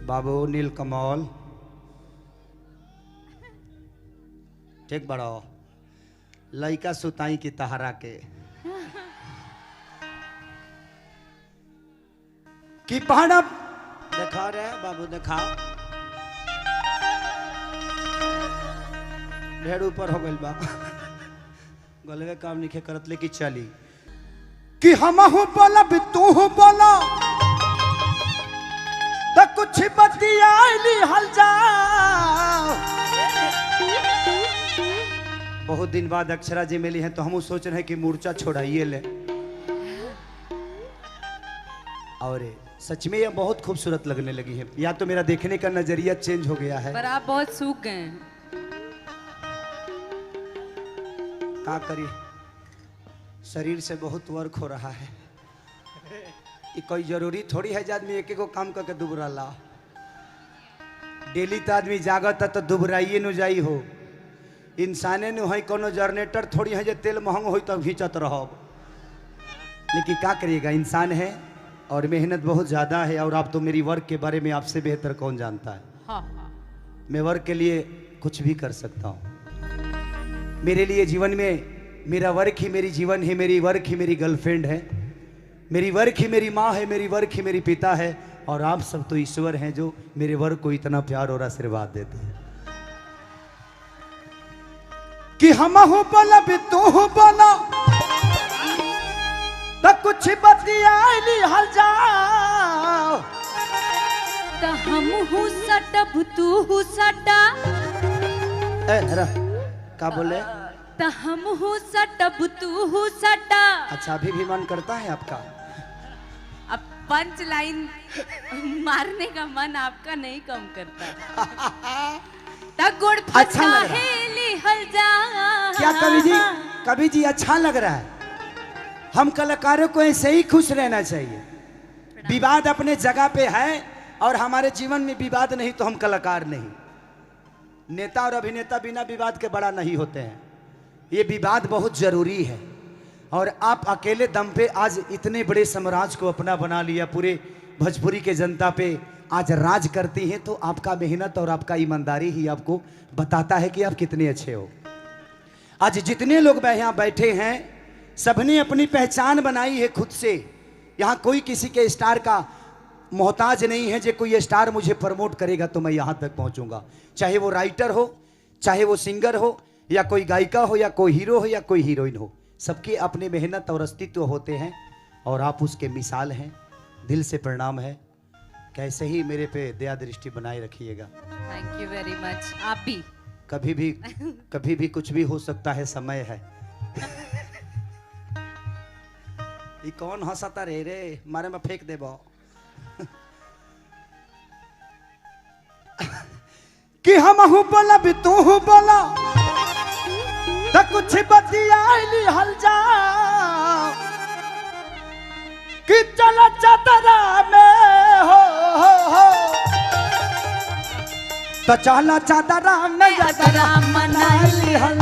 बाबू नीलकमल ठीक बड़ो लइका सुताई की तहरा के कि पहाड़ा देखा रे बाबू देखा ढेर ऊपर हो गइल बा गलवे काम नहीं करत लेके चली कि हम हो बोला भी तू हो बोला तो कुछ बतियाली हल जा। बहुत दिन बाद अक्षरा जी मिली हैं तो हम सोच रहे हैं कि मूर्छा छोड़ाइए ले। और सच में ये बहुत खूबसूरत लगने लगी है, या तो मेरा देखने का नजरिया चेंज हो गया है। पर आप बहुत सूख गए हैं। क्या करिए शरीर से बहुत वर्क हो रहा है। ये कोई जरूरी थोड़ी है आदमी एक एक काम करके दुबरा ला। डेली तो आदमी जागत तो दुबराइए न जाई हो। इंसाने न है कोनो जनरेटर थोड़ी है जो तेल महंग हो तो घींचत रहो। लेकिन क्या करिएगा इंसान है और मेहनत बहुत ज़्यादा है। और आप तो मेरी वर्क के बारे में आपसे बेहतर कौन जानता है। हाँ। मैं वर्क के लिए कुछ भी कर सकता हूँ। मेरे लिए जीवन में मेरा वर्क ही मेरी जीवन है, मेरी वर्क ही मेरी गर्लफ्रेंड है, मेरी वर्क ही मेरी माँ है, मेरी वर्क ही मेरी पिता है। और आप सब तो ईश्वर हैं जो मेरे वर्क को इतना प्यार और आशीर्वाद देते हैं कि हम हो बोला भी तू हो बोला तो कुछ बतियाली हल जा। तो हम हूँ सटब तू हूँ सटा। क्या बोले? तो हम हूँ सटब तू हूँ सटा। अच्छा अभी भी मन करता है आपका? अब पंच लाइन मारने का मन आपका नहीं कम करता। गुड़ अच्छा लग रहा हल जा। क्या कवि जी अच्छा लग रहा है। हम कलाकारों को ऐसे ही खुश रहना चाहिए। विवाद अपने जगह पे है और हमारे जीवन में विवाद नहीं तो हम कलाकार नहीं। नेता और अभिनेता बिना विवाद के बड़ा नहीं होते हैं। ये विवाद बहुत जरूरी है। और आप अकेले दम पे आज इतने बड़े साम्राज्य को अपना बना लिया, पूरे भोजपुरी के जनता पे आज राज करती हैं। तो आपका मेहनत और आपका ईमानदारी ही आपको बताता है कि आप कितने अच्छे हो। आज जितने लोग यहाँ बैठे हैं सबने अपनी पहचान बनाई है खुद से। यहाँ कोई किसी के स्टार का मोहताज नहीं है। जो कोई स्टार मुझे प्रमोट करेगा तो मैं यहाँ तक पहुँचूंगा। चाहे वो राइटर हो, चाहे वो सिंगर हो, या कोई गायिका हो, या कोई हीरो हो, या कोई हीरोइन हो। सबके अपने मेहनत और अस्तित्व होते हैं और आप उसके मिसाल हैं। दिल से प्रणाम है। कैसे ही मेरे पे दया दृष्टि बनाए रखिएगा। थैंक यू वेरी मच। आप भी कभी भी कुछ भी हो सकता है, समय है। ये कौन हंसता रे मारे में फेंक देबो। कि हम हूँ बोला भी तू हूँ बोला तो कुछ बतियाली हल जा। कि चला चादरा में हो तो चला चादरा में यादरा मनाली हल